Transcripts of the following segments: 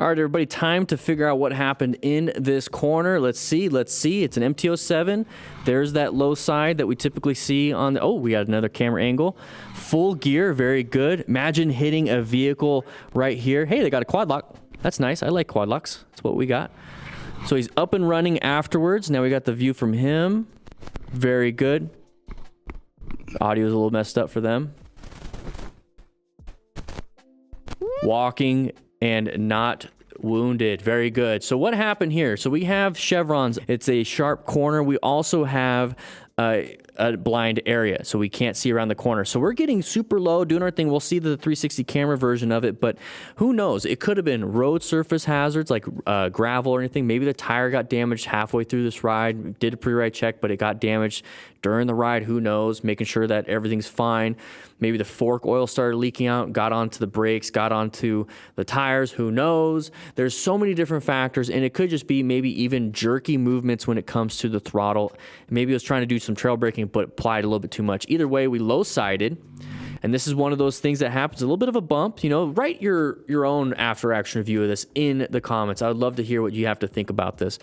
All right, everybody, time to figure out what happened in this corner. Let's see. It's an MT07. There's that low side that we typically see on the... Oh, we got another camera angle. Full gear, very good. Imagine hitting a vehicle right here. Hey, they got a quad lock. That's nice. I like quad locks. That's what we got. So he's up and running afterwards. Now we got the view from him. Very good. Audio is a little messed up for them. Walking and not wounded. Very good. So what happened here? So we have chevrons. It's a sharp corner. We also have a blind area, so we can't see around the corner. So we're getting super low, doing our thing. We'll see the 360 camera version of it, but who knows? It could have been road surface hazards like gravel or anything. Maybe the tire got damaged halfway through this ride. We did a pre-ride check, but it got damaged during the ride. Who knows? Making sure that everything's fine. Maybe the fork oil started leaking out, got onto the brakes, got onto the tires. Who knows? There's so many different factors, and it could just be maybe even jerky movements when it comes to the throttle. Maybe it was trying to do some trail braking, but applied a little bit too much. Either way, we low-sided, and this is one of those things that happens. A little bit of a bump. You know, write your own after-action review of this in the comments. I would love to hear what you have to think about this.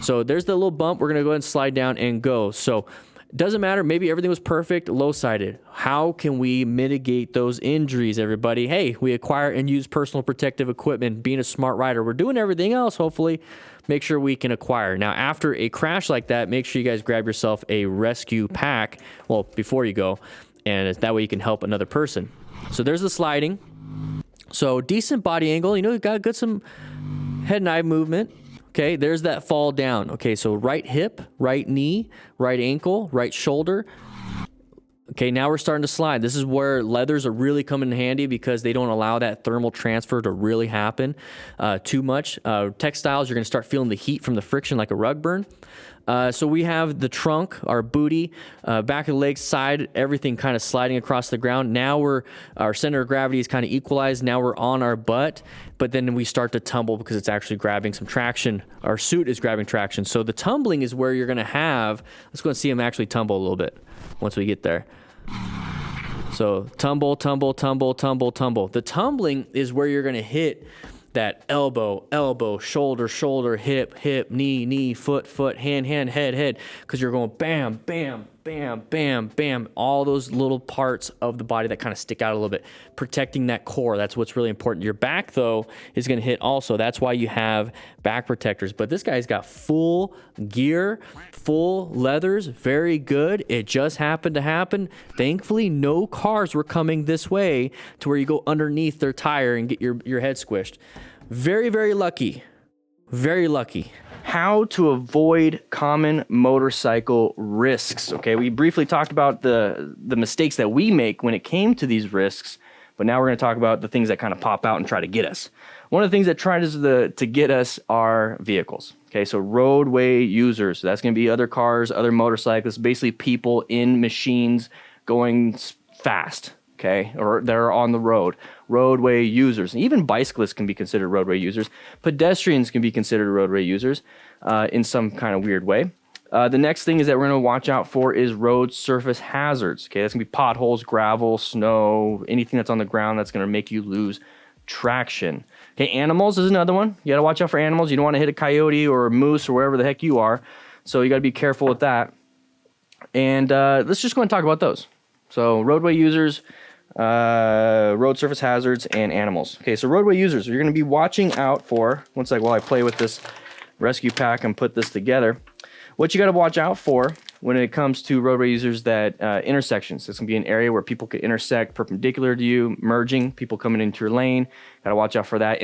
So there's the little bump. We're going to go ahead and slide down and go. So doesn't matter. Maybe everything was perfect, low-sided. How can we mitigate those injuries, everybody? Hey, we acquire and use personal protective equipment, being a smart rider. We're doing everything else, hopefully. Make sure we can acquire. Now, after a crash like that, make sure you guys grab yourself a rescue pack, well, before you go, and that way you can help another person. So there's the sliding. So decent body angle. You know, you've got good some head and eye movement. Okay, there's that fall down. Okay, so right hip, right knee, right ankle, right shoulder. Okay, now we're starting to slide. This is where leathers are really coming in handy because they don't allow that thermal transfer to really happen too much. Textiles, you're going to start feeling the heat from the friction like a rug burn. So we have the trunk, our booty, back of the legs, side, everything kind of sliding across the ground. Now our center of gravity is kind of equalized. Now we're on our butt, but then we start to tumble because it's actually grabbing some traction. Our suit is grabbing traction. So the tumbling is where you're going to have, let's go and see him actually tumble a little bit once we get there. So tumble, tumble, tumble, tumble, tumble. The tumbling is where you're going to hit that elbow, elbow, shoulder, shoulder, hip, hip, knee, knee, foot, foot, hand, hand, head, head, because you're going bam, bam, bam, bam, bam, all those little parts of the body that kind of stick out a little bit, protecting that core. That's what's really important. Your back, though, is going to hit also. That's why you have back protectors. But this guy's got full gear, full leathers, very good. It just happened to happen. Thankfully, no cars were coming this way to where you go underneath their tire and get your head squished. Very, very lucky. Very lucky. How to avoid common motorcycle risks. Okay, we briefly talked about the mistakes that we make when it came to these risks, but now we're going to talk about the things that kind of pop out and try to get us. One of the things that tries to get us are vehicles. Okay, so roadway users. So that's going to be other cars, other motorcyclists, basically people in machines going fast. Okay, or they're on the road. Roadway users, and even bicyclists can be considered roadway users. Pedestrians can be considered roadway users in some kind of weird way. The next thing is that we're going to watch out for is road surface hazards. Okay, that's going to be potholes, gravel, snow, anything that's on the ground that's going to make you lose traction. Okay, animals is another one. You got to watch out for animals. You don't want to hit a coyote or a moose or wherever the heck you are. So you got to be careful with that. And let's just go and talk about those. So roadway users, road surface hazards, and animals. Okay, so roadway users, you're going to be watching out for, one sec while I play with this rescue pack and put this together. What you got to watch out for when it comes to roadway users, that intersections. It's going to be an area where people could intersect perpendicular to you, merging, people coming into your lane. Got to watch out for that.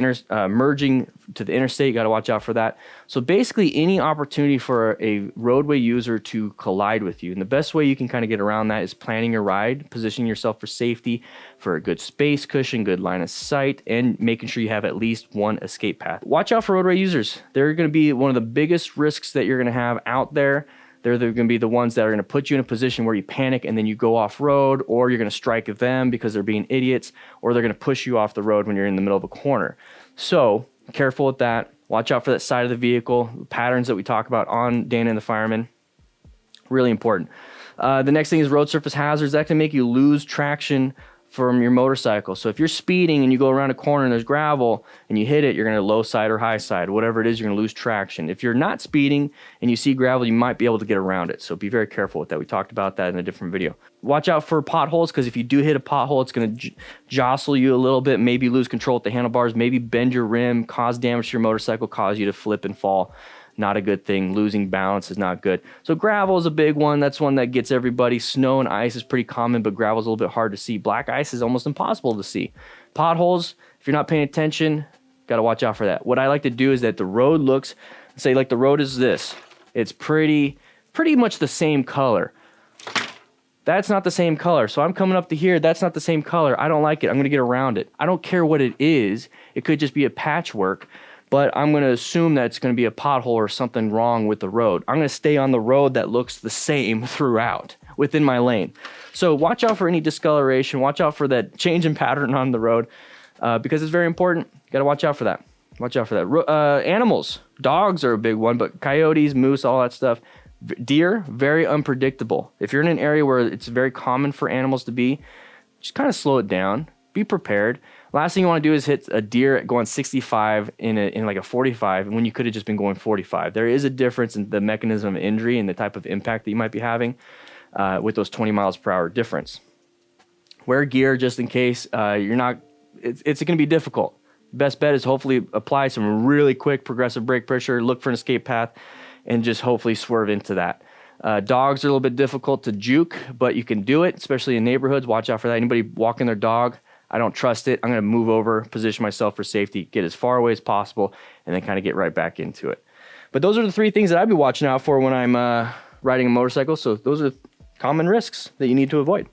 Merging to the interstate, got to watch out for that. So basically any opportunity for a roadway user to collide with you. And the best way you can kind of get around that is planning your ride, positioning yourself for safety, for a good space cushion, good line of sight, and making sure you have at least one escape path. Watch out for roadway users. They're going to be one of the biggest risks that you're going to have out there. They're going to be the ones that are going to put you in a position where you panic and then you go off road, or you're going to strike them because they're being idiots, or they're going to push you off the road when you're in the middle of a corner. So careful with that. Watch out for that side of the vehicle, patterns that we talk about on Dan and the Fireman. Really important. The next thing is road surface hazards. That can make you lose traction from your motorcycle. So if you're speeding and you go around a corner and there's gravel and you hit it, you're going to low side or high side, whatever it is, you're going to lose traction. If you're not speeding and you see gravel, you might be able to get around it. So be very careful with that. We talked about that in a different video. Watch out for potholes, because if you do hit a pothole, it's going to jostle you a little bit, maybe lose control with the handlebars, maybe bend your rim, cause damage to your motorcycle, cause you to flip and fall. Not a good thing. Losing balance is not good. So gravel is a big one. That's one that gets everybody. Snow and ice is pretty common, but gravel is a little bit hard to see. Black ice is almost impossible to see. Potholes, if you're not paying attention, got to watch out for that. What I like to do is that the road looks, say like the road is this. It's pretty much the same color. That's not the same color. So I'm coming up to here. That's not the same color. I don't like it. I'm going to get around it. I don't care what it is. It could just be a patchwork, but I'm going to assume that it's going to be a pothole or something wrong with the road. I'm going to stay on the road that looks the same throughout within my lane. So watch out for any discoloration. Watch out for that change in pattern on the road, because it's very important. You got to watch out for that. Watch out for that. Animals, dogs are a big one, but coyotes, moose, all that stuff. Deer, very unpredictable. If you're in an area where it's very common for animals to be, just kind of slow it down. Be prepared. Last thing you want to do is hit a deer going 65 in like a 45 when you could have just been going 45. There is a difference in the mechanism of injury and the type of impact that you might be having with those 20 miles per hour difference. Wear gear just in case you're not. It's going to be difficult. Best bet is hopefully apply some really quick progressive brake pressure, look for an escape path, and just hopefully swerve into that. Dogs are a little bit difficult to juke, but you can do it, especially in neighborhoods. Watch out for that. Anybody walking their dog, I don't trust it. I'm going to move over, position myself for safety, get as far away as possible, and then kind of get right back into it. But those are the three things that I'd be watching out for when I'm riding a motorcycle. So those are common risks that you need to avoid.